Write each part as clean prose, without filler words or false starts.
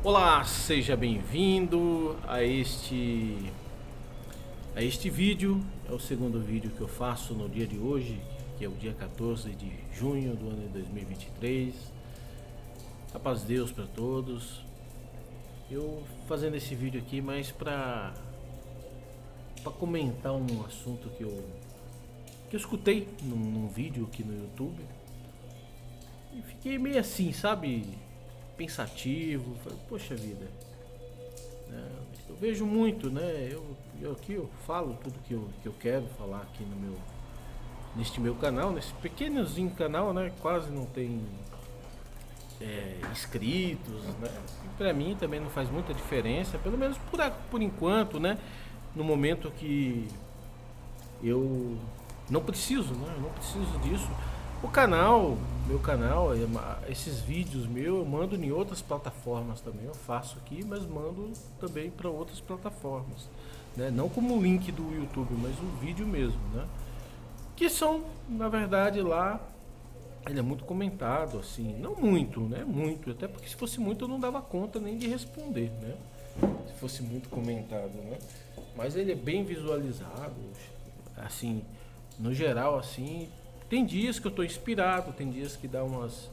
Olá, seja bem-vindo a este vídeo. É o segundo vídeo que eu faço no dia de hoje, que é o dia 14 de junho do ano de 2023. A paz de Deus para todos. Eu fazendo esse vídeo aqui mais para comentar um assunto que eu escutei num vídeo aqui no YouTube e fiquei meio assim, sabe, pensativo. Falei, poxa vida, né? Eu vejo muito, né? Eu aqui eu falo tudo que eu quero falar aqui neste meu canal, nesse pequenozinho canal, né? Quase não tem inscritos, né? E pra mim também não faz muita diferença, pelo menos por enquanto, né? No momento que eu não preciso, né? Eu não preciso disso. O canal, meu canal, esses vídeos meus eu mando em outras plataformas também. Eu faço aqui, mas mando também para outras plataformas, né? Não como o link do YouTube, mas o vídeo mesmo, né? Que são, na verdade, lá ele é muito comentado, assim, não muito, né? Muito, até porque se fosse muito eu não dava conta nem de responder, né? Se fosse muito comentado, né? Mas ele é bem visualizado, assim, no geral, assim. Tem dias que eu estou inspirado, tem dias que dá umas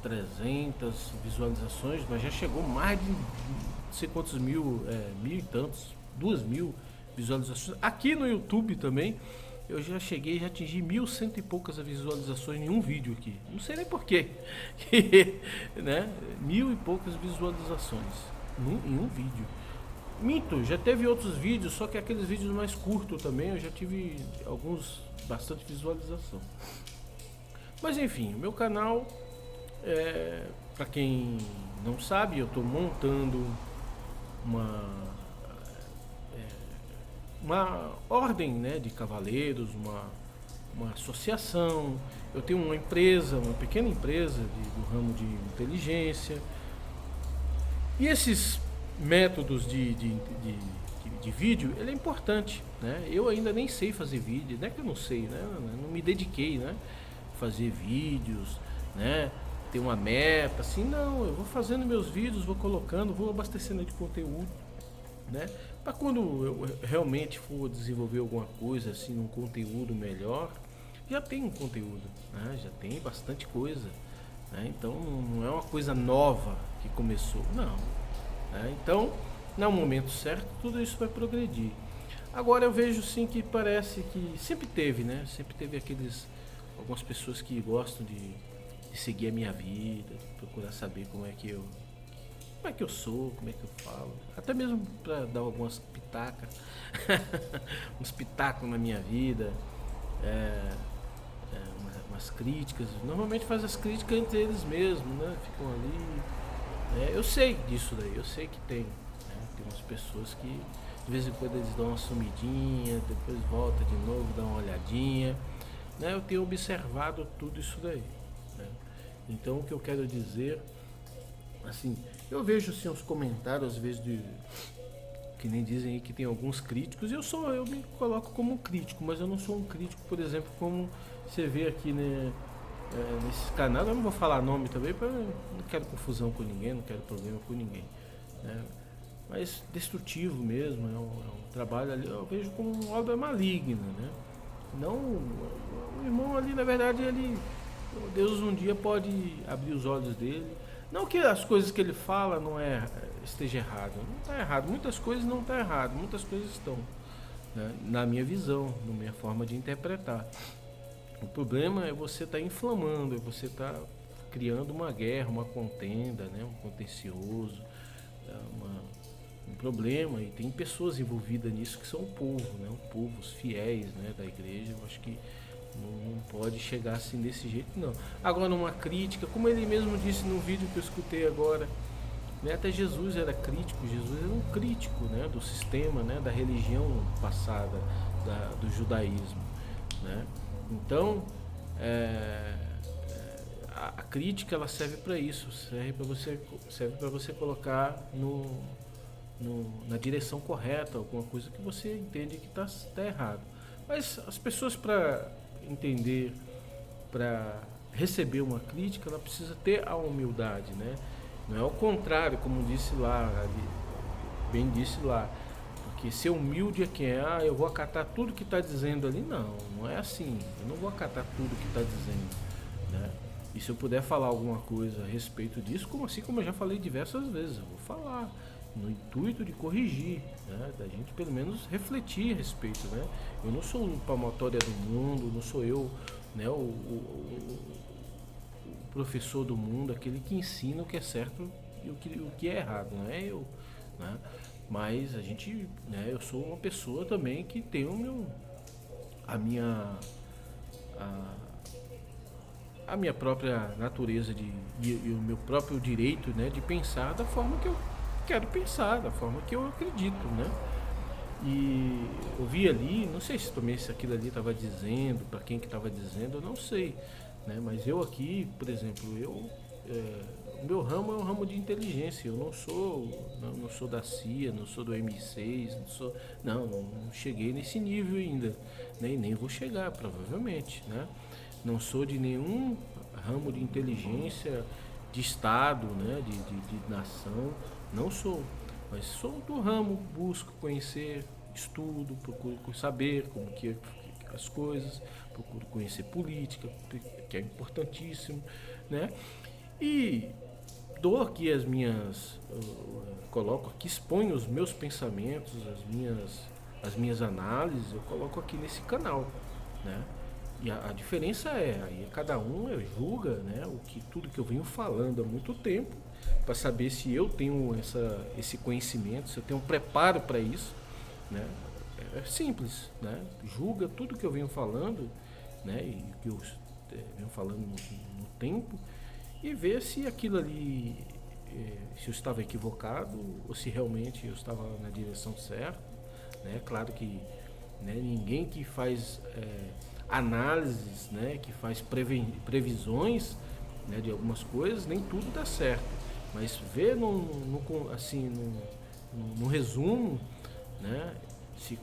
300 visualizações, mas já chegou mais de não sei quantos mil, mil e tantos, 2.000 visualizações. Aqui no YouTube também eu já cheguei, já atingi 1.100 e poucas visualizações em um vídeo aqui. Não sei nem porquê, né? 1.000 e poucas visualizações em um vídeo. Minto, já teve outros vídeos, só que aqueles vídeos mais curtos também, eu já tive alguns, bastante visualização. Mas enfim, meu canal, para quem não sabe, eu estou montando uma, uma ordem, né, de cavaleiros, uma associação. Eu tenho uma empresa, uma pequena empresa do ramo de inteligência. E esses métodos de vídeo, ele é importante, né? Eu ainda nem sei fazer vídeo, não é que eu não sei, né? Eu não me dediquei, né? Fazer vídeos, né? Ter uma meta, assim, não. Eu vou fazendo meus vídeos, vou colocando, vou abastecendo de conteúdo, né? Para quando eu realmente for desenvolver alguma coisa, assim, um conteúdo melhor, já tem um conteúdo, né? Já tem bastante coisa, né? Então não é uma coisa nova que começou, não, né? Então, no momento certo, tudo isso vai progredir. Agora eu vejo sim que parece que sempre teve, né? Sempre teve algumas pessoas que gostam de seguir a minha vida, de procurar saber como é que eu sou, como é que eu falo, até mesmo para dar algumas pitacas, uns pitacos na minha vida, umas críticas. Normalmente faz as críticas entre eles mesmos, né? Ficam ali. Eu sei disso daí, eu sei que tem, né? Tem umas pessoas que de vez em quando eles dão uma sumidinha, depois volta de novo, dá uma olhadinha, né? Eu tenho observado tudo isso daí, né? Então o que eu quero dizer, assim, eu vejo assim os comentários às vezes que nem dizem aí que tem alguns críticos, eu me coloco como um crítico, mas eu não sou um crítico, por exemplo, como você vê aqui, né, nesse canal. Eu não vou falar nome também, porque eu não quero confusão com ninguém, não quero problema com ninguém, né? Mas destrutivo mesmo, é um trabalho ali, eu vejo como uma obra maligna, né? Não, o irmão ali, na verdade, Deus um dia pode abrir os olhos dele. Não que as coisas que ele fala não esteja errado, não está errado. Muitas coisas não estão errado, muitas coisas estão, né? Na minha visão, na minha forma de interpretar. O problema é você estar inflamando, é você estar criando uma guerra, uma contenda, né? Um contencioso, um problema. E tem pessoas envolvidas nisso que são o povo, né? O povo, os fiéis, né, da igreja. Eu acho que não pode chegar assim desse jeito, não. Agora, uma crítica, como ele mesmo disse no vídeo que eu escutei agora, né, até Jesus era crítico. Jesus era um crítico, né, do sistema, né, da religião passada, do judaísmo, né? Então, a crítica, ela serve para isso, serve para você colocar na direção correta alguma coisa que você entende que está errado. Mas as pessoas, para para receber uma crítica, ela precisa ter a humildade, né? Não é o contrário, como disse lá, bem disse lá. Porque ser humilde é quem é, eu vou acatar tudo que está dizendo ali. Não, não é assim. Eu não vou acatar tudo que está dizendo, né? E se eu puder falar alguma coisa a respeito disso, como eu já falei diversas vezes, eu vou falar no intuito de corrigir, né? Da gente pelo menos refletir a respeito, né? Eu não sou o palmatória do mundo, não sou eu, né? O professor do mundo, aquele que ensina o que é certo e o que é errado, não é eu, né? Mas a gente, né? Eu sou uma pessoa também que tem a minha a, a minha própria natureza e o meu próprio direito, né, de pensar da forma que eu quero pensar, da forma que eu acredito, né? E eu vi ali, não sei se também se aquilo ali estava dizendo, para quem que estava dizendo, eu não sei, né? Mas eu aqui, por exemplo, o meu ramo é um ramo de inteligência. Eu não sou da CIA, não sou do M6, não cheguei nesse nível ainda, né? E nem vou chegar, provavelmente, né? Não sou de nenhum ramo de inteligência de Estado, né? De nação, não sou. Mas sou do ramo, busco conhecer, estudo, procuro saber como que as coisas, procuro conhecer política, que é importantíssimo, né? E dou aqui coloco aqui, exponho os meus pensamentos, as minhas análises, eu coloco aqui nesse canal, né? E a diferença é, aí cada um julga, né, tudo que eu venho falando há muito tempo, para saber se eu tenho esse conhecimento, se eu tenho um preparo para isso, né? É simples, né? Julga tudo que eu venho falando, né, e que eu venho falando no tempo, e ver se aquilo ali, se eu estava equivocado ou se realmente eu estava na direção certa, né? Claro que, né, ninguém que faz análises, né, que faz previsões, né, de algumas coisas, nem tudo dá certo, mas ver assim, no resumo, né, se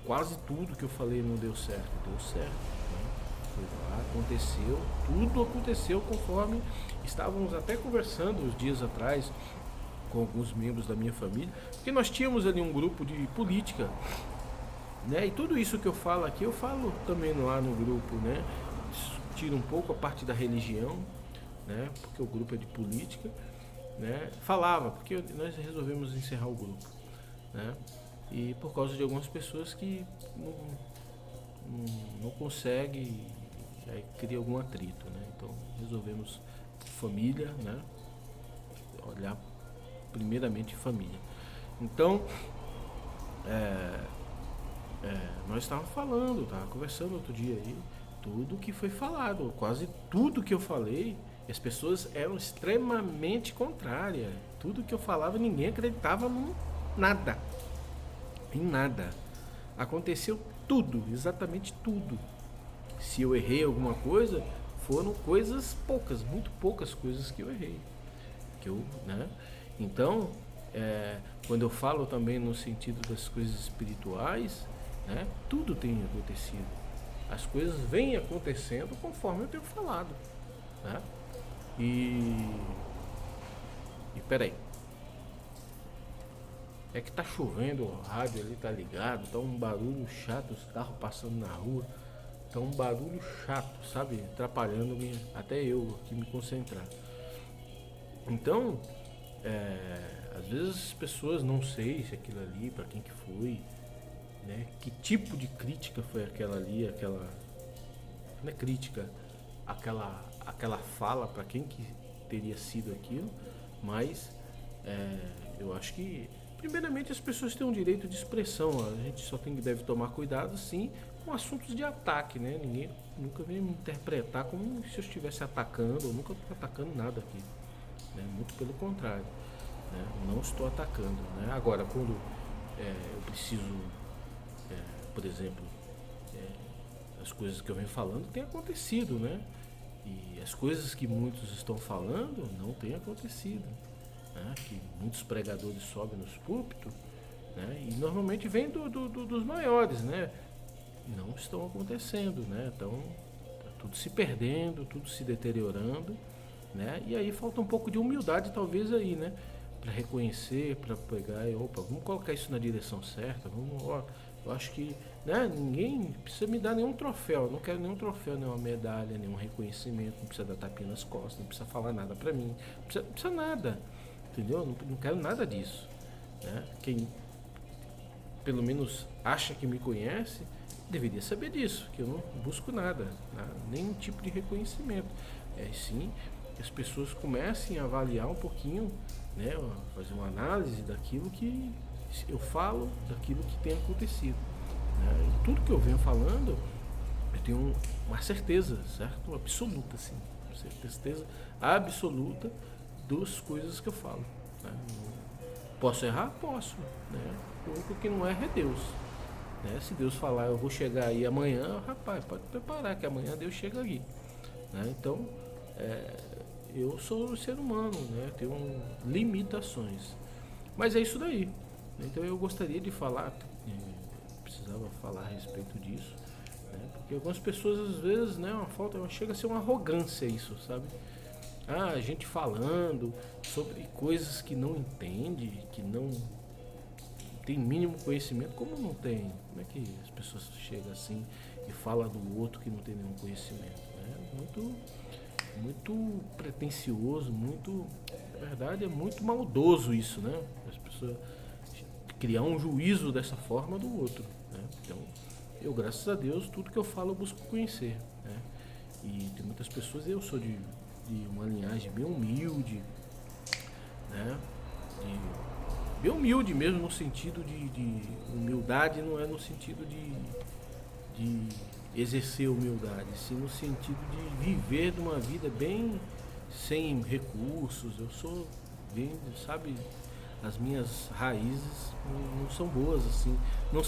quase tudo que eu falei não deu certo, deu certo, né? Foi lá, aconteceu, tudo aconteceu conforme estávamos até conversando uns dias atrás com alguns membros da minha família, porque nós tínhamos ali um grupo de política, né? E tudo isso que eu falo aqui, eu falo também lá no grupo, né? Tiro um pouco a parte da religião, né? Porque o grupo é de política, né? Falava, porque nós resolvemos encerrar o grupo, né? E por causa de algumas pessoas que não conseguem, aí cria algum atrito, né? Então resolvemos família, né? Olhar primeiramente família. Então, nós estávamos falando, estava conversando outro dia aí, tudo que foi falado, quase tudo que eu falei, as pessoas eram extremamente contrárias. Tudo que eu falava, ninguém acreditava em nada. Em nada. Aconteceu tudo, exatamente tudo. Se eu errei alguma coisa, foram coisas poucas, muito poucas coisas que eu errei. Né? Então, quando eu falo também no sentido das coisas espirituais, né, tudo tem acontecido. As coisas vêm acontecendo conforme eu tenho falado, né? E peraí, é que tá chovendo, o rádio ali tá ligado, tá um barulho chato, os carros passando na rua, tá um barulho chato, sabe? Atrapalhando até eu aqui me concentrar. Então, às vezes as pessoas não sei se aquilo ali, para quem que foi, né? Que tipo de crítica foi aquela ali, não é crítica, aquela fala, para quem que teria sido aquilo, mas eu acho que primeiramente as pessoas têm um direito de expressão, a gente só deve tomar cuidado sim com assuntos de ataque, né? Ninguém nunca vem me interpretar como se eu estivesse atacando, eu nunca estou atacando nada aqui, né? Muito pelo contrário, né? Não estou atacando, né? Agora, quando eu preciso, por exemplo, as coisas que eu venho falando têm acontecido, né? E as coisas que muitos estão falando não têm acontecido, né? Que muitos pregadores sobem nos púlpitos, né? E normalmente vem dos maiores, né? Não estão acontecendo, né? Então, tá tudo se perdendo, tudo se deteriorando, né? E aí falta um pouco de humildade talvez aí, né? Para reconhecer, para pegar e opa, vamos colocar isso na direção certa, vamos, ó, eu acho que, né, ninguém precisa me dar nenhum troféu, eu não quero nenhum troféu, nenhuma medalha, nenhum reconhecimento, não precisa dar tapinha nas costas, não precisa falar nada para mim, não precisa nada, entendeu? Não quero nada disso, né? Quem pelo menos acha que me conhece deveria saber disso, que eu não busco nada, nenhum tipo de reconhecimento. É sim que as pessoas comecem a avaliar um pouquinho, né, fazer uma análise daquilo que eu falo, daquilo que tem acontecido. Né? E tudo que eu venho falando, eu tenho uma certeza, certo? Absoluta, sim. Certeza absoluta das coisas que eu falo. Né? Posso errar? Posso. Né? O único que não erra é Deus. Né? Se Deus falar, eu vou chegar aí amanhã, rapaz, pode preparar que amanhã Deus chega ali. Né? Então, eu sou um ser humano, né? Tenho limitações. Mas é isso daí. Então eu gostaria de falar, precisava falar a respeito disso. Né? Porque algumas pessoas às vezes, né, chega a ser uma arrogância isso, sabe? A gente falando sobre coisas que não entende, que não tem mínimo conhecimento, como não tem? Como é que as pessoas chegam assim e falam do outro que não tem nenhum conhecimento? É muito pretensioso, na verdade é muito maldoso isso, né? As pessoas criar um juízo dessa forma do outro, né? Então, eu, graças a Deus, tudo que eu falo eu busco conhecer, né? E tem muitas pessoas, eu sou de uma linhagem bem humilde, né? Bem humilde mesmo, no sentido de humildade, não é no sentido de exercer humildade, sim no sentido de viver de uma vida bem sem recursos. Eu sou bem, sabe, as minhas raízes não são boas assim, não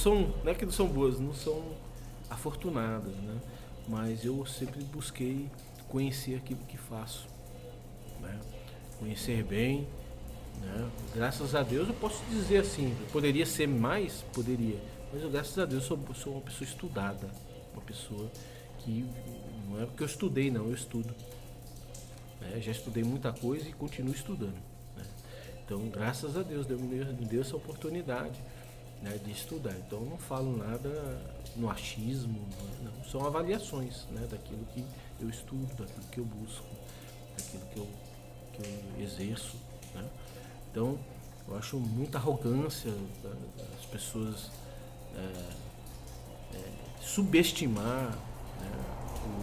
é que não são boas, não são afortunadas, né? Mas eu sempre busquei conhecer aquilo que faço, né? Conhecer bem, né? Graças a Deus eu posso dizer assim, poderia ser mais, poderia, mas eu, graças a Deus sou uma pessoa estudada, uma pessoa que não é porque eu estudei não, eu estudo, né? Já estudei muita coisa e continuo estudando, né? Então graças a Deus me deu essa oportunidade, né, de estudar. Então eu não falo nada no achismo, não, são avaliações, né, daquilo que eu estudo, daquilo que eu busco, daquilo que eu exerço, né? Então, eu acho muita arrogância das pessoas subestimar, né,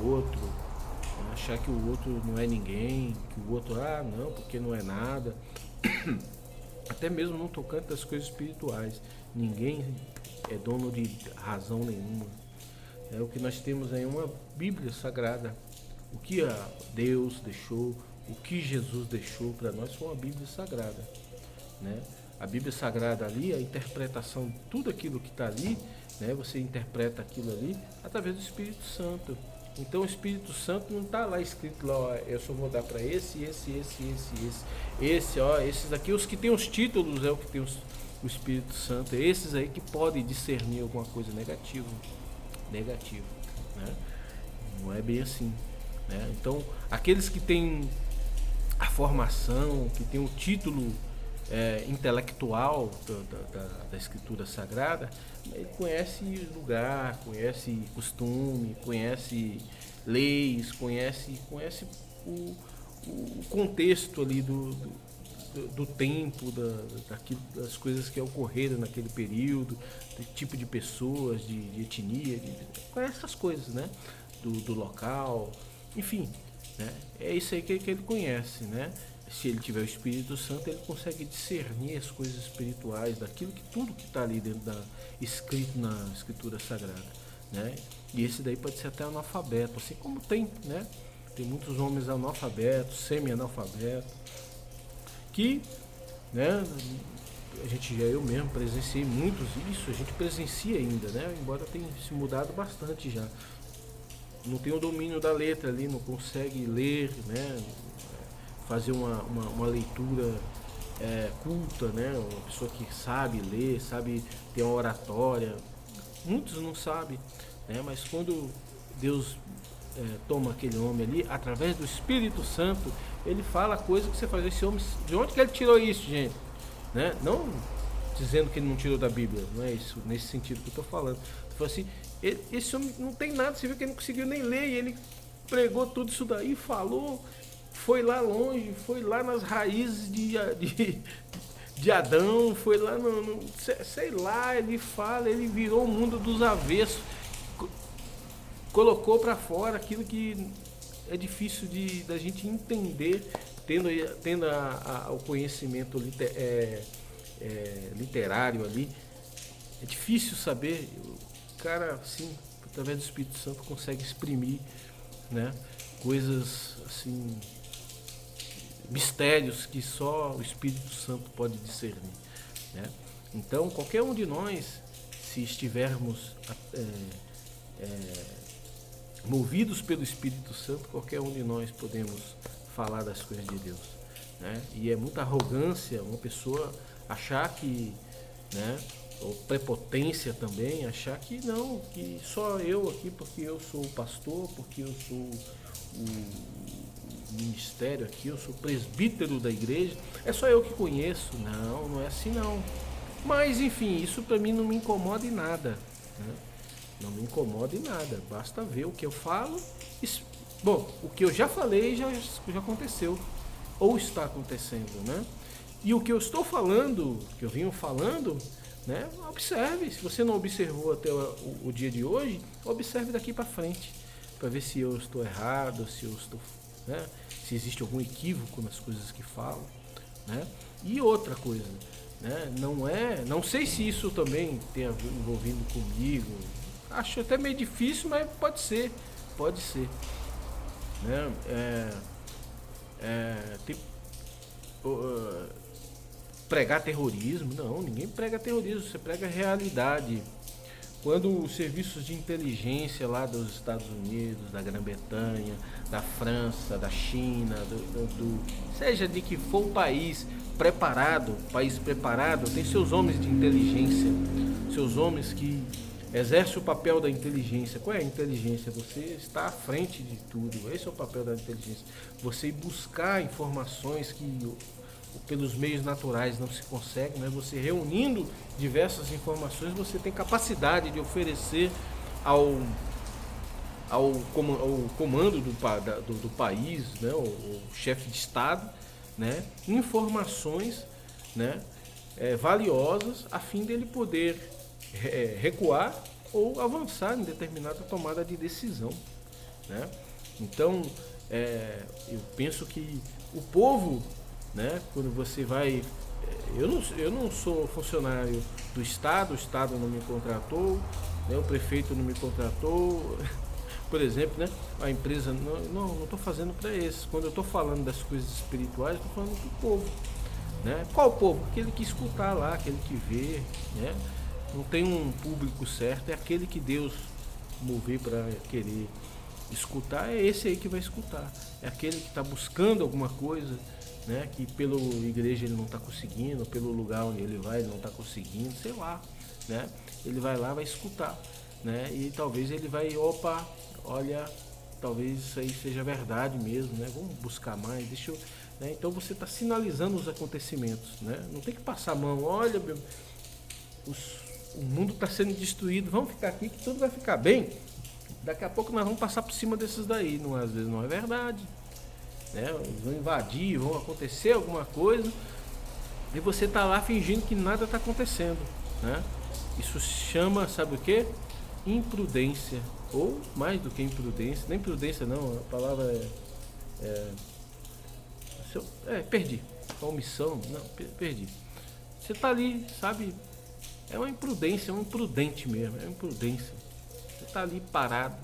o outro, né, achar que o outro não é ninguém, que o outro, não, porque não é nada. Até mesmo no tocante das coisas espirituais. Ninguém é dono de razão nenhuma. O que nós temos aí é uma Bíblia Sagrada. O que Deus deixou, o que Jesus deixou para nós foi uma Bíblia Sagrada, né? A Bíblia Sagrada ali, a interpretação de tudo aquilo que está ali, né? Você interpreta aquilo ali através do Espírito Santo. Então o Espírito Santo não está lá escrito lá, ó, eu só vou dar para esses aqui, os que tem os títulos é o que tem o Espírito Santo, é esses aí que podem discernir alguma coisa negativa, né? Não é bem assim, né? Então aqueles que têm a formação, que têm o título intelectual da Escritura Sagrada, ele conhece lugar, conhece costume, conhece leis, conhece o contexto ali do tempo, das coisas que ocorreram naquele período, do tipo de pessoas, de etnia, conhece essas coisas, né? Do local, enfim, né? É isso aí que ele conhece, né? Se ele tiver o Espírito Santo, ele consegue discernir as coisas espirituais, daquilo que tudo que está ali dentro escrito na Escritura Sagrada, né? E esse daí pode ser até analfabeto, assim como tem, né? Tem muitos homens analfabetos, semi-analfabetos, que, né? Eu mesmo presenciei muitos isso, a gente presencia ainda, né? Embora tenha se mudado bastante já. Não tem o domínio da letra ali, não consegue ler, né? Fazer uma leitura culta, né? Uma pessoa que sabe ler, sabe ter uma oratória. Muitos não sabem, né? Mas quando Deus toma aquele homem ali, através do Espírito Santo, ele fala coisa que você faz. Esse homem, de onde que ele tirou isso, gente? Né? Não dizendo que ele não tirou da Bíblia, não é isso, nesse sentido que eu estou falando. Eu falo assim, esse homem não tem nada, você viu que ele não conseguiu nem ler, e ele pregou tudo isso daí, falou, foi lá longe, foi lá nas raízes de Adão, foi lá sei lá, ele fala, ele virou o mundo dos avessos, colocou para fora aquilo que é difícil da gente entender, tendo o conhecimento literário ali. É difícil saber. O cara, assim, através do Espírito Santo, consegue exprimir, né, coisas assim, mistérios que só o Espírito Santo pode discernir, né? Então, qualquer um de nós, se estivermos movidos pelo Espírito Santo, qualquer um de nós podemos falar das coisas de Deus, né? E é muita arrogância uma pessoa achar que, né, ou prepotência também, achar que não, que só eu aqui, porque eu sou o pastor, porque eu sou o ministério aqui, eu sou presbítero da igreja, é só eu que conheço. Não, não é assim não. Mas enfim, isso para mim não me incomoda em nada, né? Não me incomoda em nada, basta ver o que eu falo. Bom, o que eu já falei já aconteceu, ou está acontecendo, né? E o que eu estou falando, que eu venho falando, né? Observe, se você não observou até o dia de hoje, observe daqui para frente, para ver se eu estou errado, se eu estou, né? Se existe algum equívoco nas coisas que falo, né? E outra coisa, né? Não sei se isso também tem envolvido comigo. Acho até meio difícil, mas pode ser, né? Pregar terrorismo, não, ninguém prega terrorismo, você prega realidade. Quando os serviços de inteligência lá dos Estados Unidos, da Grã-Bretanha, da França, da China, seja de que for o país preparado, tem seus homens de inteligência, seus homens que exercem o papel da inteligência. Qual é a inteligência? Você está à frente de tudo, esse é o papel da inteligência. Você ir buscar informações que pelos meios naturais não se consegue, né? Você reunindo diversas informações, você tem capacidade de oferecer ao comando do país, né? O chefe de Estado, né? Informações, né? Valiosas, a fim dele poder recuar ou avançar em determinada tomada de decisão, né? Então, eu penso que o povo, né, quando você vai, eu não sou funcionário do Estado, o Estado não me contratou, né, o prefeito não me contratou, por exemplo, né, a empresa, não estou fazendo para esses. Quando eu estou falando das coisas espirituais, estou falando para o povo, né? Qual povo? Aquele que escutar lá, aquele que vê, né? Não tem um público certo, é aquele que Deus mover para querer escutar, é esse aí que vai escutar, é aquele que está buscando alguma coisa, né, que pela igreja ele não está conseguindo, pelo lugar onde ele vai ele não está conseguindo, sei lá, né? Ele vai lá, vai escutar, né? E talvez ele vai, olha, talvez isso aí seja verdade mesmo, né? Vamos buscar mais, né? Então você está sinalizando os acontecimentos, né? Não tem que passar a mão, olha, o mundo está sendo destruído, vamos ficar aqui que tudo vai ficar bem. Daqui a pouco nós vamos passar por cima desses daí, não, às vezes não é verdade. Né? Vão invadir, vão acontecer alguma coisa e você tá lá fingindo que nada está acontecendo, né? Isso chama, sabe o que? Imprudência, ou mais do que imprudência, nem imprudência não, a palavra perdi, omissão, não, perdi. Você tá ali, sabe? É uma imprudência, é um imprudente mesmo, é uma imprudência. Você tá ali parado,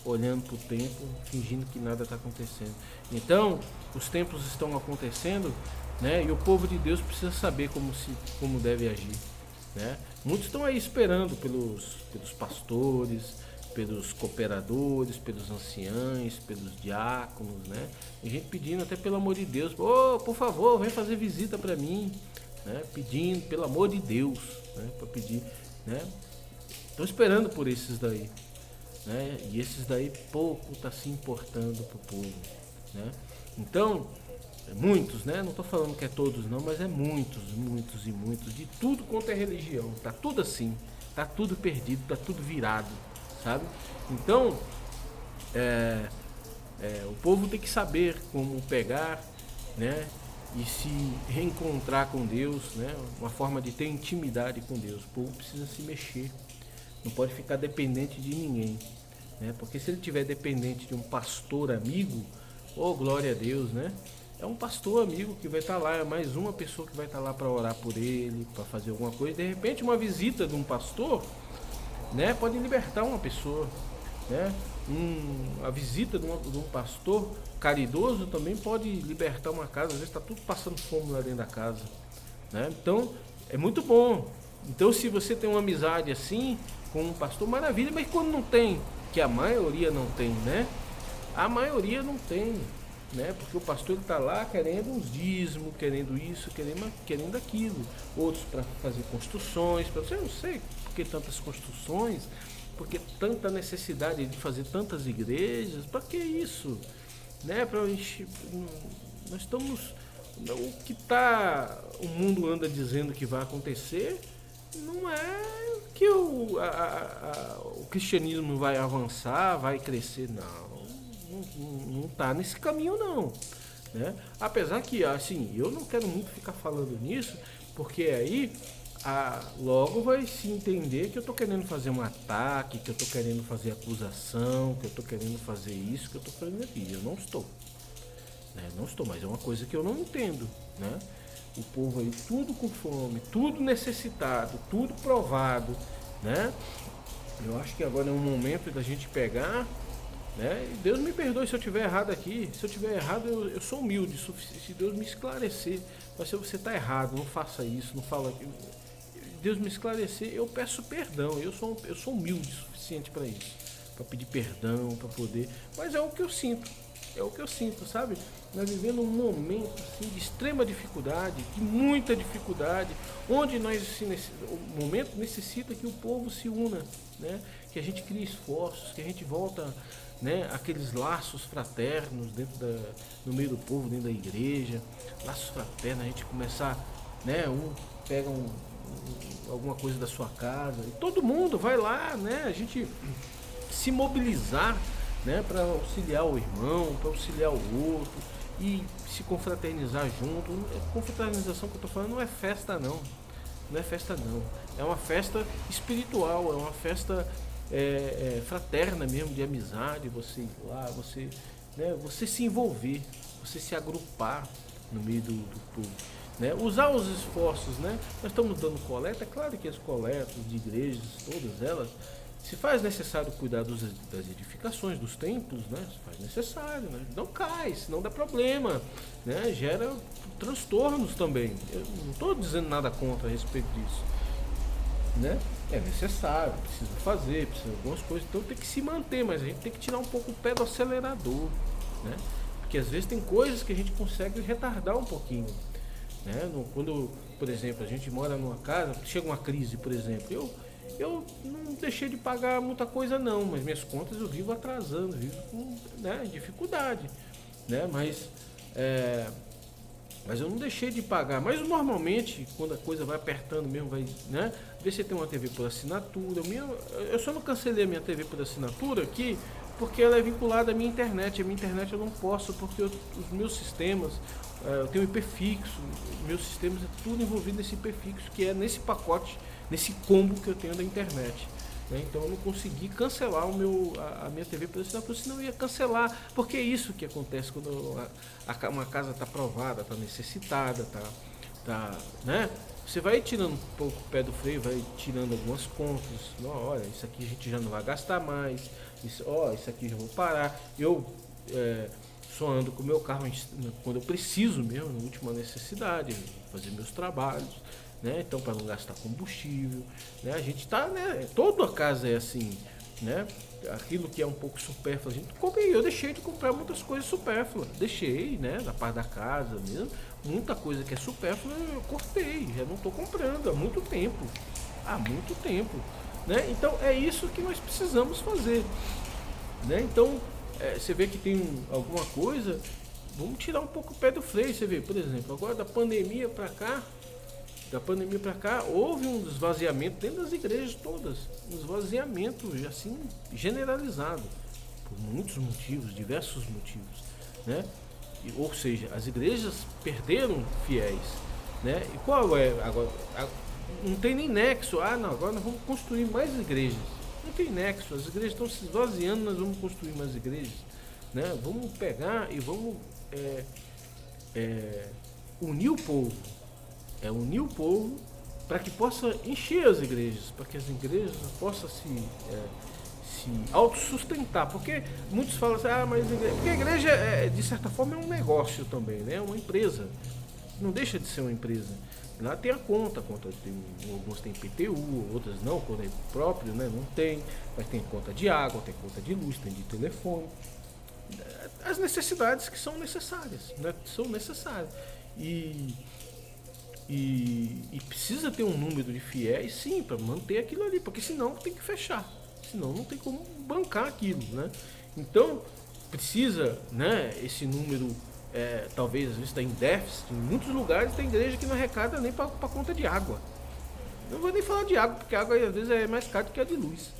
olhando para o tempo, fingindo que nada está acontecendo. Então, os tempos estão acontecendo, né? E o povo de Deus precisa saber como deve agir, né? Muitos estão aí esperando pelos pastores, pelos cooperadores, pelos anciães, pelos diáconos, né? E gente pedindo até pelo amor de Deus, por favor, vem fazer visita para mim, né? Pedindo pelo amor de Deus, né? Para pedir, né? Estão esperando por esses daí. né? E esses daí pouco está se importando para o povo, né? Então, muitos, né? Não estou falando que é todos não, mas é muitos, muitos e muitos, de tudo quanto é religião. Tá tudo assim, tá tudo perdido, tá tudo virado, sabe? Então, o povo tem que saber como pegar, né? E se reencontrar com Deus, né? Uma forma de ter intimidade com Deus. O povo precisa se mexer, não pode ficar dependente de ninguém, né? Porque se ele tiver dependente de um pastor amigo, oh glória a Deus, né? É um pastor amigo que vai estar lá, é mais uma pessoa que vai estar lá para orar por ele, para fazer alguma coisa. De repente, uma visita de um pastor, né, pode libertar uma pessoa, né? A visita de um pastor caridoso também pode libertar uma casa. Às vezes está tudo passando fome lá dentro da casa, né? Então é muito bom. Então se você tem uma amizade assim com um pastor, maravilha. Mas quando não tem, que a maioria não tem, né? A maioria não tem, né? Porque o pastor está lá querendo uns dízimos, querendo isso, querendo aquilo. Outros para fazer construções. Eu não sei por que tantas construções, por que tanta necessidade de fazer tantas igrejas. Para que isso? Né? Nós estamos. O que o mundo anda dizendo que vai acontecer não é que o cristianismo vai avançar, vai crescer, não está nesse caminho não, né? Apesar que, assim, eu não quero muito ficar falando nisso, porque aí logo vai se entender que eu estou querendo fazer um ataque, que eu estou querendo fazer acusação, que eu estou querendo fazer isso, que eu estou fazendo aquilo. Eu não estou, né? Não estou, mas é uma coisa que eu não entendo, né? O povo aí tudo com fome, tudo necessitado, tudo provado, né? Eu acho que agora é um momento da gente pegar, né? E Deus me perdoe se eu estiver errado aqui. Se eu estiver errado, eu sou humilde. Se Deus me esclarecer, mas se você está errado, não faça isso, não fala aquilo. Deus me esclarecer, eu peço perdão. Eu sou humilde o suficiente para isso, para pedir perdão, para poder. Mas é o que eu sinto. É o que eu sinto, sabe? Nós vivemos um momento assim, de extrema dificuldade, de muita dificuldade, onde o momento necessita que o povo se una, né? Que a gente crie esforços, que a gente volta, né, aqueles laços fraternos no meio do povo, dentro da igreja, laços fraternos, a gente começar, né? Pega alguma coisa da sua casa e todo mundo vai lá, né? A gente se mobilizar, né, para auxiliar o irmão, para auxiliar o outro e se confraternizar junto. Confraternização que eu estou falando não é festa não, não é festa não, é uma festa espiritual, é uma festa fraterna mesmo, de amizade, você ir lá, você se envolver, você se agrupar no meio do povo, né? Usar os esforços, né? Nós estamos dando coleta, é claro que as coletas de igrejas, todas elas, se faz necessário cuidar das edificações, dos templos, né? Se faz necessário, né? Não cai, senão dá problema, né? Gera transtornos também. Eu não estou dizendo nada contra a respeito disso, né? É necessário, precisa fazer, precisa de algumas coisas, então tem que se manter, mas a gente tem que tirar um pouco o pé do acelerador, né? Porque às vezes tem coisas que a gente consegue retardar um pouquinho, né? Quando, por exemplo, a gente mora numa casa, chega uma crise, por exemplo, eu não deixei de pagar muita coisa não, mas minhas contas eu vivo atrasando, vivo com, né, dificuldade, né? Mas eu não deixei de pagar. Mas normalmente, quando a coisa vai apertando mesmo, vai, né? Vê se tem uma TV por assinatura. Eu só não cancelei a minha TV por assinatura aqui, porque ela é vinculada à minha internet. A minha internet eu não posso, porque os meus sistemas, eu tenho IP fixo, meus sistemas é tudo envolvido nesse IP fixo, que é nesse pacote, nesse combo que eu tenho da internet. Então eu não consegui cancelar a minha TV por assinatura, senão eu ia cancelar, porque é isso que acontece quando uma casa está provada, está necessitada, né? Você vai tirando um pouco o pé do freio, vai tirando algumas contas. Não, olha, isso aqui a gente já não vai gastar mais, isso aqui já vou parar. Eu só ando com o meu carro quando eu preciso mesmo, na última necessidade, fazer meus trabalhos, né? Então, para não gastar combustível, né? A gente tá, né? Toda a casa é assim, né? Aquilo que é um pouco supérfluo, a gente compra. Eu deixei de comprar muitas coisas supérfluas, deixei, né? Na parte da casa mesmo, muita coisa que é supérflua eu cortei, já não estou comprando há muito tempo, né? Então é isso que nós precisamos fazer, né? Então você vê que tem alguma coisa, vamos tirar um pouco o pé do freio. Você vê, por exemplo, agora da pandemia para cá, houve um esvaziamento dentro das igrejas todas, um esvaziamento assim generalizado, por muitos motivos, diversos motivos, né? Ou seja, as igrejas perderam fiéis, né? E qual é agora? Não tem nem nexo. Ah, não, agora nós vamos construir mais igrejas. Não tem nexo. As igrejas estão se esvaziando, nós vamos construir mais igrejas, né? Vamos pegar e vamos unir o povo, unir o povo para que possa encher as igrejas, para que as igrejas possam se autossustentar, porque muitos falam assim, mas porque a igreja de certa forma é um negócio também, né? É uma empresa, não deixa de ser uma empresa. Lá tem a conta tem, alguns tem PTU, outras não, quando é próprio, né? Não tem, mas tem conta de água, tem conta de luz, tem de telefone, as necessidades que são necessárias, né? São necessárias e precisa ter um número de fiéis, sim, para manter aquilo ali, porque senão tem que fechar, senão não tem como bancar aquilo, né? Então precisa, né? Esse número talvez às vezes está em déficit. Em muitos lugares tem igreja que não arrecada nem para conta de água. Não vou nem falar de água, porque a água às vezes é mais cara do que a de luz,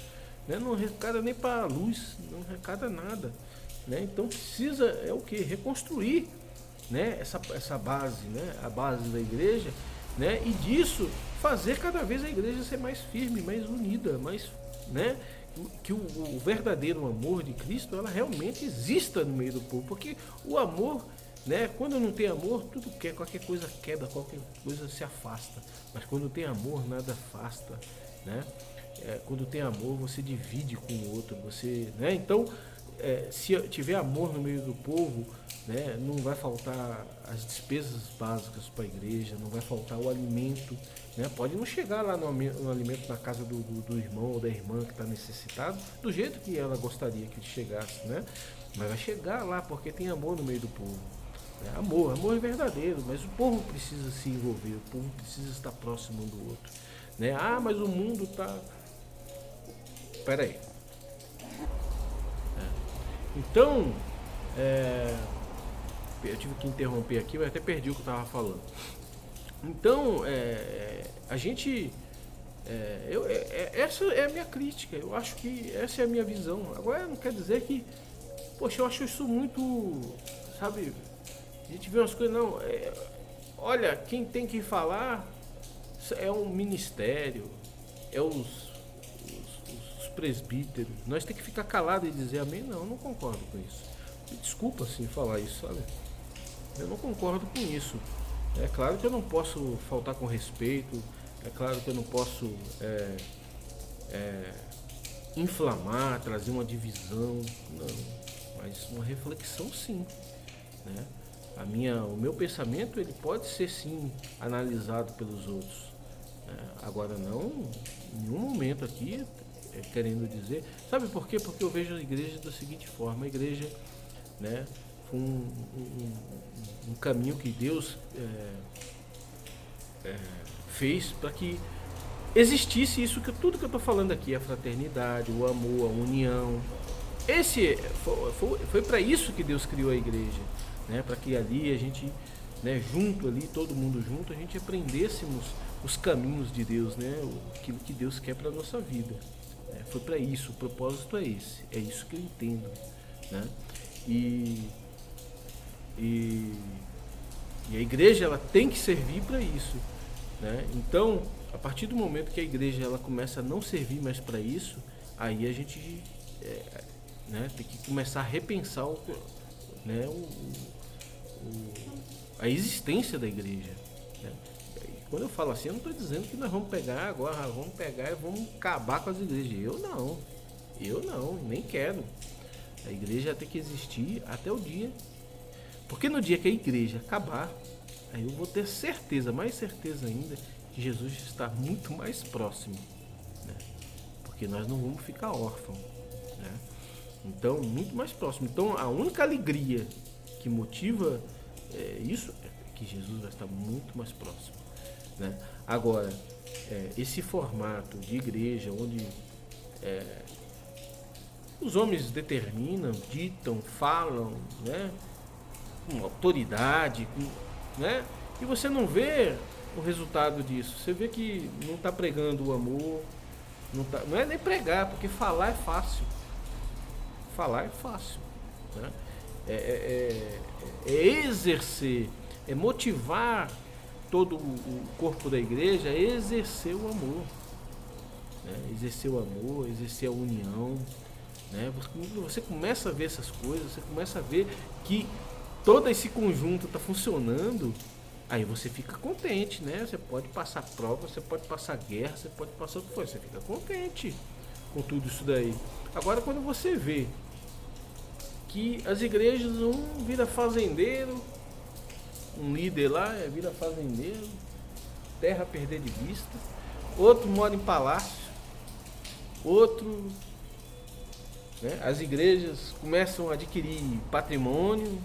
né? Não arrecada nem para luz, não arrecada nada, né? Então precisa o que? Reconstruir, né? Essa base, né? A base da igreja, né? E disso fazer cada vez a igreja ser mais firme, mais unida, mais, né? Que o verdadeiro amor de Cristo ela realmente exista no meio do povo, porque o amor, né? Quando não tem amor, tudo qualquer coisa quebra, qualquer coisa se afasta, mas quando tem amor nada afasta, né? Quando tem amor você divide com o outro, você, né? Então se tiver amor no meio do povo, né, não vai faltar as despesas básicas para a igreja, não vai faltar o alimento, né? Pode não chegar lá no alimento na casa do irmão ou da irmã que está necessitado do jeito que ela gostaria que chegasse, né? Mas vai chegar lá porque tem amor no meio do povo, né? Amor é verdadeiro, mas o povo precisa se envolver, o povo precisa estar próximo um do outro, né? Mas o mundo está... Espera aí. Então, eu tive que interromper aqui, eu até perdi o que eu estava falando. Então, a gente... essa é a minha crítica, eu acho que essa é a minha visão. Agora, não quer dizer que... Poxa, eu acho isso muito... Sabe, a gente vê umas coisas... Não, olha, quem tem que falar é um ministério, é os presbíteros. Nós temos que ficar calados e dizer amém? Não, eu não concordo com isso. Desculpa assim falar isso, sabe? Eu não concordo com isso. É claro que eu não posso faltar com respeito, é claro que eu não posso inflamar, trazer uma divisão, não, mas uma reflexão sim, né? O meu pensamento ele pode ser sim analisado pelos outros, né? Agora não em nenhum momento aqui querendo dizer, sabe por quê? Porque eu vejo a igreja da seguinte forma, a igreja, né, foi um caminho que Deus fez para que existisse isso, tudo que eu estou falando aqui, a fraternidade, o amor, a união. Foi para isso que Deus criou a igreja, né, para que ali a gente, né, junto ali, todo mundo junto, a gente aprendêssemos os caminhos de Deus, né, aquilo que Deus quer para a nossa vida. Foi para isso, o propósito é esse, é isso que eu entendo, né? E a igreja ela tem que servir para isso, né? Então, a partir do momento que a igreja ela começa a não servir mais para isso, aí a gente né, tem que começar a repensar né, a existência da igreja, né? Quando eu falo assim, eu não estou dizendo que nós vamos pegar agora, e vamos acabar com as igrejas. Eu não, nem quero. A igreja tem que existir até o dia. Porque no dia que a igreja acabar, aí eu vou ter certeza, mais certeza ainda, que Jesus está muito mais próximo, né? Porque nós não vamos ficar órfãos, né? Então, muito mais próximo. Então, a única alegria que motiva isso é que Jesus vai estar muito mais próximo, né? Agora, esse formato de igreja onde os homens determinam, ditam, falam, né, com autoridade, né, e você não vê o resultado disso. Você vê que não está pregando o amor, não é nem pregar, porque falar é fácil. Falar é fácil, né? É exercer, é motivar todo o corpo da igreja a exercer o amor, né? Exercer o amor, exercer a união, né? Você começa a ver essas coisas, você começa a ver que todo esse conjunto está funcionando, aí você fica contente, né? Você pode passar prova, você pode passar guerra, você pode passar o que for, você fica contente com tudo isso daí. Agora, quando você vê que as igrejas, um vira fazendeiro, um líder lá vira fazendeiro, terra a perder de vista, outro mora em palácio, outro, né, as igrejas começam a adquirir patrimônio,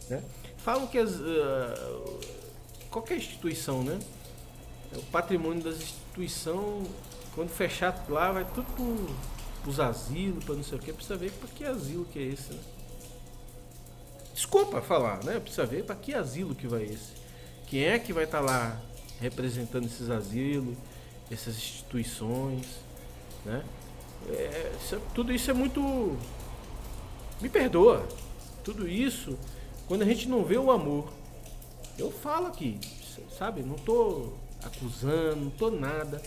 né? Falam que qualquer instituição, né, o patrimônio das instituições, quando fechar lá, vai tudo para os asilos, para não sei o que. Precisa ver para que asilo que é esse, né? Desculpa falar, né? Precisa ver para que asilo que vai esse. Quem é que vai estar lá representando esses asilos, essas instituições, né? Tudo isso é muito... Me perdoa. Tudo isso, quando a gente não vê o amor. Eu falo aqui, sabe? Não estou acusando, não estou nada.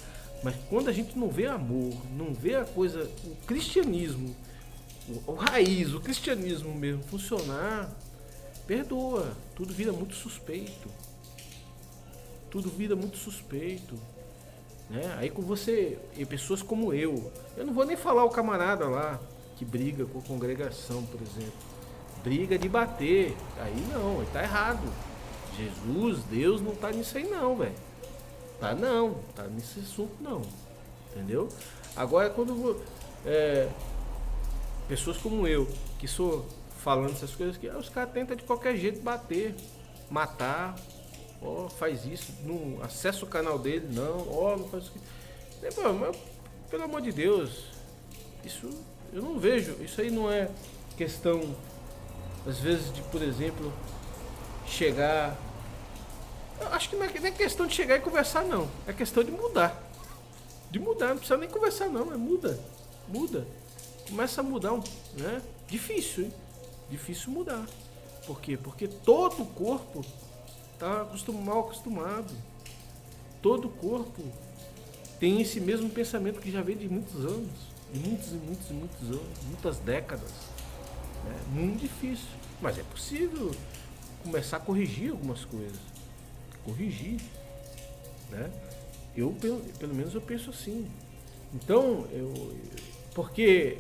Mas quando a gente não vê amor, não vê a coisa, o cristianismo, o raiz, o cristianismo mesmo funcionar, perdoa, tudo vira muito suspeito. Tudo vira muito suspeito, né? Aí com você, e pessoas como eu não vou nem falar o camarada lá que briga com a congregação, por exemplo. Briga de bater, aí não, aí tá errado. Jesus, Deus não tá nisso aí não, velho. Tá não, tá nesse assunto não, entendeu? Agora quando pessoas como eu, que sou falando essas coisas, que os caras tentam de qualquer jeito bater, matar, faz isso, não acessa o canal dele, não faz isso. Mas, pelo amor de Deus, isso eu não vejo, isso aí não é questão, às vezes, de, por exemplo, chegar... Eu acho que não é questão de chegar e conversar, não. É questão de mudar. De mudar, não precisa nem conversar, não. É muda. Começa a mudar, né? Difícil, hein? Difícil mudar. Por quê? Porque todo o corpo está mal acostumado. Todo o corpo tem esse mesmo pensamento que já vem de muitos anos. De muitos anos. Muitas décadas. Né? Muito difícil. Mas é possível começar a corrigir algumas coisas. Corrigir, né? Pelo menos eu penso assim. Então, porque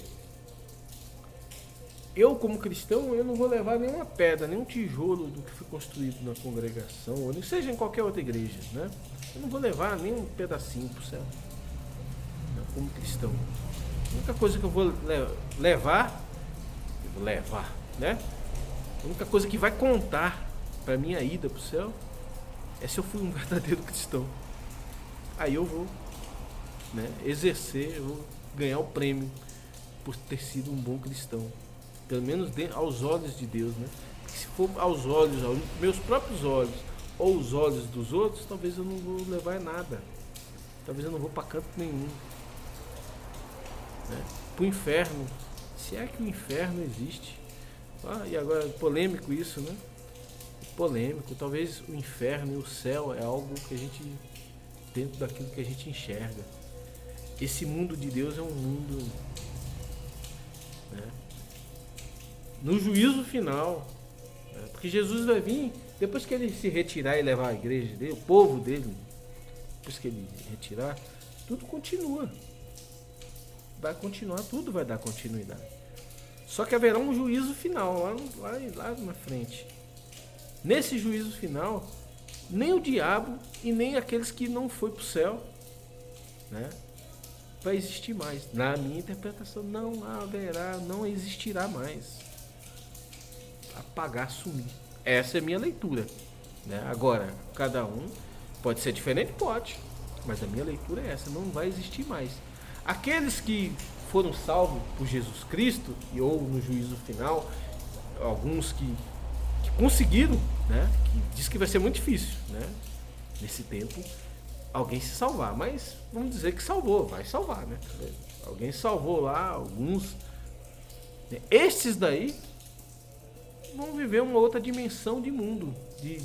eu como cristão, eu não vou levar nenhuma pedra, nenhum tijolo do que foi construído na congregação, ou seja em qualquer outra igreja, né? Eu não vou levar nem um pedacinho pro céu, né? Como cristão. A única coisa que eu vou levar, né? A única coisa que vai contar para minha ida pro céu é se eu fui um verdadeiro cristão. Aí eu vou, né, exercer, eu vou ganhar o prêmio por ter sido um bom cristão. Pelo menos aos olhos de Deus, né? Porque se for aos meus próprios olhos, ou os olhos dos outros, talvez eu não vou levar nada. Talvez eu não vou para canto nenhum. Né? Pro inferno. Se é que o inferno existe. E agora, polêmico isso, né? Polêmico, talvez o inferno e o céu é algo que a gente, dentro daquilo que a gente enxerga. Esse mundo de Deus é um mundo, né, no juízo final, né, porque Jesus vai vir, depois que ele se retirar e levar a igreja dele, o povo dele, depois que ele retirar, tudo continua. Vai continuar, tudo vai dar continuidade. Só que haverá um juízo final lá na frente. Nesse juízo final, nem o diabo e nem aqueles que não foi para o céu, né, vai existir mais. Na minha interpretação, não haverá, não existirá mais. Apagar, sumir. Essa é a minha leitura. né? Agora, cada um pode ser diferente? Pode. Mas a minha leitura é essa, não vai existir mais. Aqueles que foram salvos por Jesus Cristo, e ou no juízo final, alguns que conseguiram, né? Que diz que vai ser muito difícil, né? Nesse tempo, alguém se salvar. Mas vamos dizer que salvou, vai salvar, né? Alguém salvou lá, alguns. Estes daí vão viver uma outra dimensão de mundo, de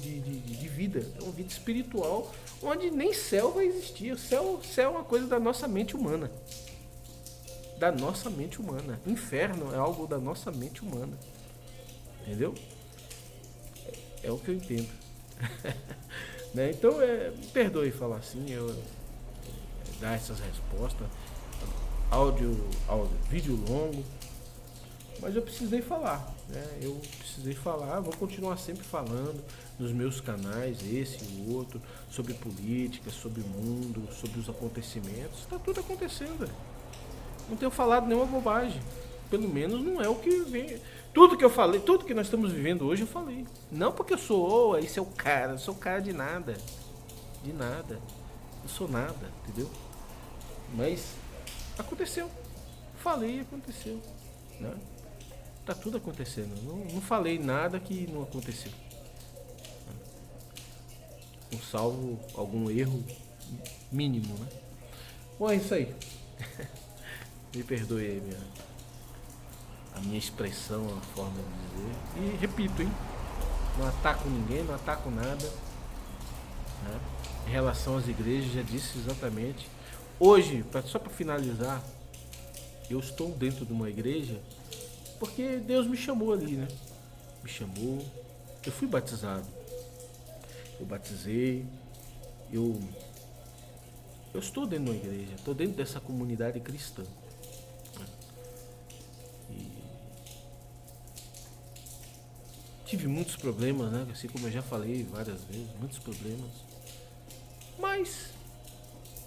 vida. É uma vida espiritual, onde nem céu vai existir. O céu é uma coisa da nossa mente humana. Da nossa mente humana. Inferno é algo da nossa mente humana. Entendeu? É o que eu entendo. Né? Então, me perdoe falar assim, dar essas respostas. Vídeo longo. Mas eu precisei falar, né? Vou continuar sempre falando nos meus canais, esse e o outro, sobre política, sobre o mundo, sobre os acontecimentos. Está tudo acontecendo. Não tenho falado nenhuma bobagem. Pelo menos não é o que vem. Tudo que eu falei, tudo que nós estamos vivendo hoje eu falei. Não porque eu sou, esse é o cara, eu sou cara de nada. De nada. Eu sou nada, entendeu? Mas aconteceu. Falei e aconteceu. Né? Tá tudo acontecendo. Não falei nada que não aconteceu. Não salvo algum erro mínimo, né? Bom, é isso aí. Me perdoe aí a minha expressão, a forma de dizer. E repito, hein? Não ataco ninguém, não ataco nada. Né? Em relação às igrejas, já disse exatamente. Hoje, só para finalizar, eu estou dentro de uma igreja porque Deus me chamou ali, né? Me chamou. Eu fui batizado. Eu batizei. Eu estou dentro de uma igreja. Estou dentro dessa comunidade cristã. E tive muitos problemas, né? Assim como eu já falei várias vezes. Muitos problemas. Mas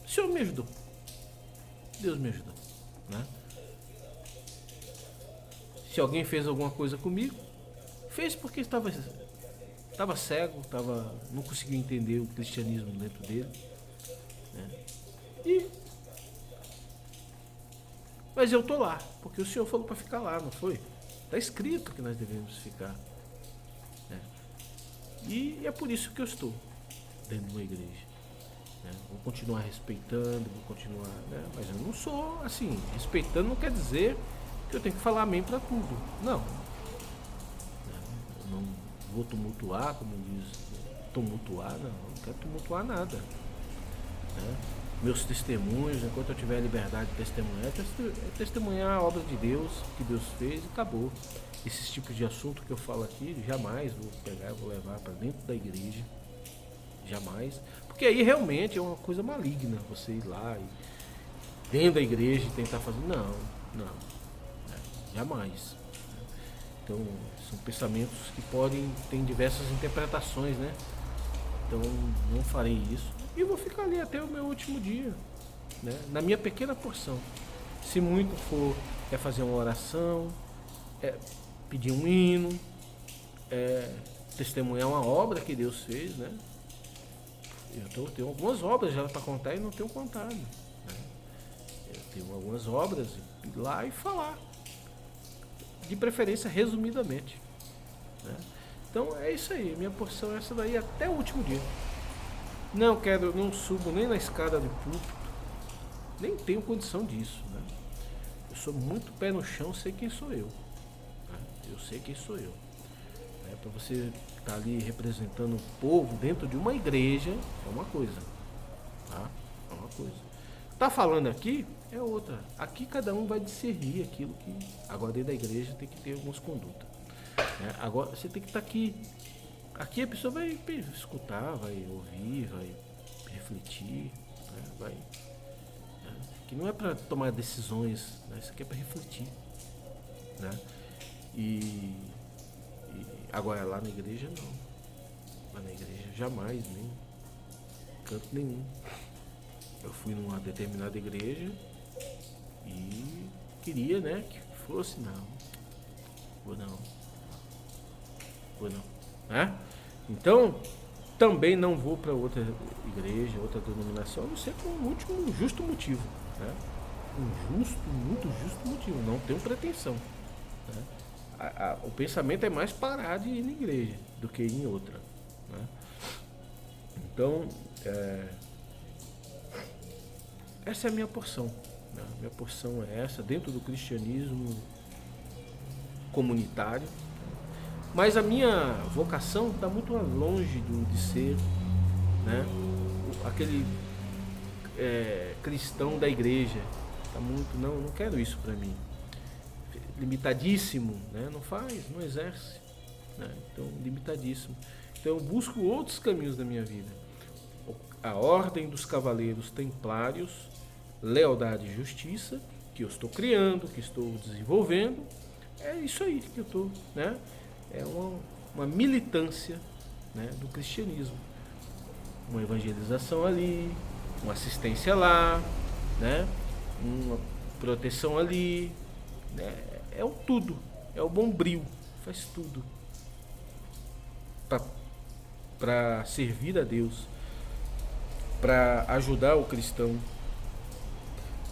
o Senhor me ajudou. Deus me ajudou, né? Se alguém fez alguma coisa comigo, fez porque estava cego, não conseguia entender o cristianismo dentro dele. Né? Mas eu tô lá, porque o Senhor falou para ficar lá, não foi? Está escrito que nós devemos ficar. Né? E é por isso que eu estou dentro de uma igreja. Né? Vou continuar respeitando, né? Mas eu não sou assim. Respeitando não quer dizer que eu tenho que falar amém para tudo. Não. Eu não vou tumultuar, como diz. Tumultuar, não quero tumultuar nada. Né? Meus testemunhos, enquanto eu tiver a liberdade de testemunhar, é testemunhar a obra de Deus, que Deus fez e acabou. Esses tipos de assunto que eu falo aqui, jamais vou pegar e vou levar para dentro da igreja. Jamais. Porque aí realmente é uma coisa maligna você ir lá e dentro da igreja e tentar fazer. Não. Jamais. Então, são pensamentos que ter diversas interpretações, né? Então, não farei isso. E vou ficar ali até o meu último dia, né? Na minha pequena porção. Se muito for, é fazer uma oração, é pedir um hino, é testemunhar uma obra que Deus fez, né? Eu tenho algumas obras já para contar e não tenho contado. Né? Eu tenho algumas obras, ir lá e falar. De preferência, resumidamente. Né? Então é isso aí, minha porção é essa daí até o último dia. Não subo nem na escada do púlpito, nem tenho condição disso. Né? Eu sou muito pé no chão, sei quem sou eu. Né? Eu sei quem sou eu. Para você estar ali representando o povo dentro de uma igreja, é uma coisa. Tá? É uma coisa. Tá falando aqui, é outra. Aqui cada um vai discernir aquilo que... Agora dentro da igreja tem que ter algumas condutas. Né? Agora você tem que estar aqui. Aqui a pessoa vai escutar, vai ouvir, vai refletir. Né? Né? Que não é para tomar decisões, né? Isso aqui é para refletir. Né? Agora lá na igreja não. Lá na igreja jamais, nem canto nenhum. Eu fui numa determinada igreja e queria, né, que fosse, vou não. Né? Então, Também não vou para outra igreja, outra denominação, a não ser por um último justo motivo. Né? Muito justo motivo. Não tenho pretensão. Né? O pensamento é mais parar de ir na igreja do que ir em outra. Né? Então, essa é a minha porção. Né? Minha porção é essa, dentro do cristianismo comunitário. Mas a minha vocação está muito longe de ser, né, aquele cristão da igreja. Tá muito, não quero isso para mim. Limitadíssimo, né? Não exerce. Né? Então, limitadíssimo. Então, eu busco outros caminhos da minha vida. A Ordem dos Cavaleiros Templários, Lealdade e Justiça, que eu estou criando, que estou desenvolvendo. É isso aí que eu estou, né? É uma militância, né, do cristianismo. Uma evangelização ali, uma assistência lá, né, uma proteção ali, né, é o tudo, é o bombril, faz tudo para servir a Deus, para ajudar o cristão.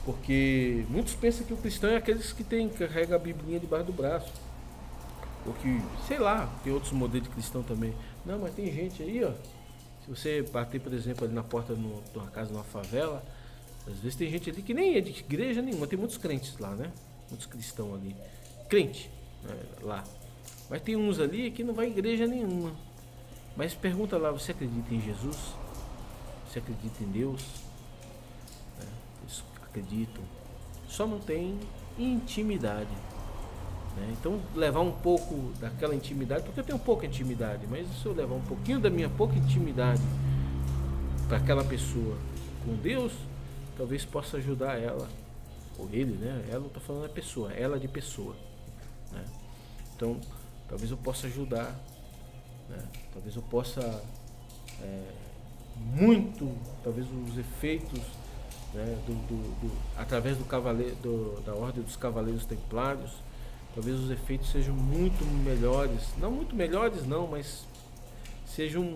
Porque muitos pensam que o cristão é aqueles que carrega a biblinha debaixo do braço. Ou que, sei lá, tem outros modelos de cristão também. Não, mas tem gente aí, ó. Se você bater, por exemplo, ali na porta de uma casa, numa favela, às vezes tem gente ali que nem é de igreja nenhuma. Tem muitos crentes lá, né? Muitos cristãos ali. Crente, né? Lá. Mas tem uns ali que não vai em igreja nenhuma. Mas pergunta lá, você acredita em Jesus? Você acredita em Deus? Eles acreditam. Só não tem intimidade. Então, levar um pouco daquela intimidade, porque eu tenho pouca intimidade, mas se eu levar um pouquinho da minha pouca intimidade para aquela pessoa com Deus, talvez possa ajudar ela, ou ele, né? Ela não está falando a pessoa, ela de pessoa. Né? Então, talvez eu possa ajudar, né? Talvez eu possa talvez os efeitos, né, através da Ordem dos Cavaleiros Templários, talvez os efeitos sejam muito melhores, não muito melhores não, mas sejam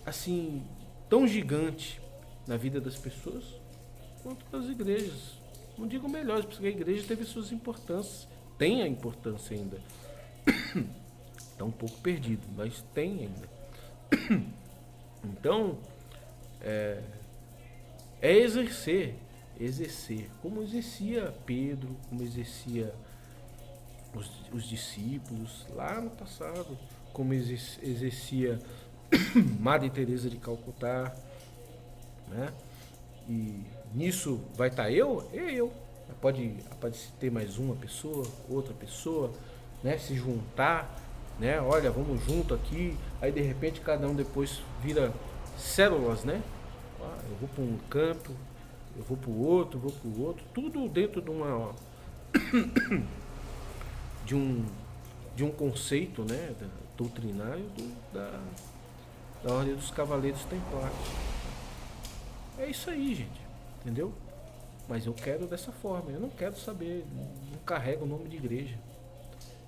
assim tão gigante na vida das pessoas quanto das igrejas. Não digo melhores, porque a igreja teve suas importâncias, tem a importância ainda. Está um pouco perdido, mas tem ainda. Então, é exercer, como exercia Pedro, como exercia os discípulos lá no passado, como exercia Madre Teresa de Calcutá, né? E nisso vai estar eu. Pode ter mais uma pessoa, outra pessoa, né? Se juntar, né? Olha, vamos junto aqui. Aí de repente cada um depois vira células, né? Eu vou para um canto, eu vou para o outro, tudo dentro de um conceito, né, doutrinário da Ordem dos Cavaleiros Templários. É isso aí, gente, entendeu? Mas eu quero dessa forma, eu não quero saber, não carrego o nome de igreja.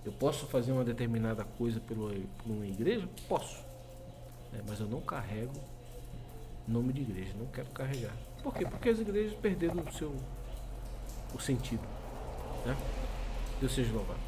Eu posso fazer uma determinada coisa por uma igreja? Posso, né, mas eu não carrego nome de igreja, não quero carregar. Por quê? Porque as igrejas perderam o sentido, né? Deus seja louvado.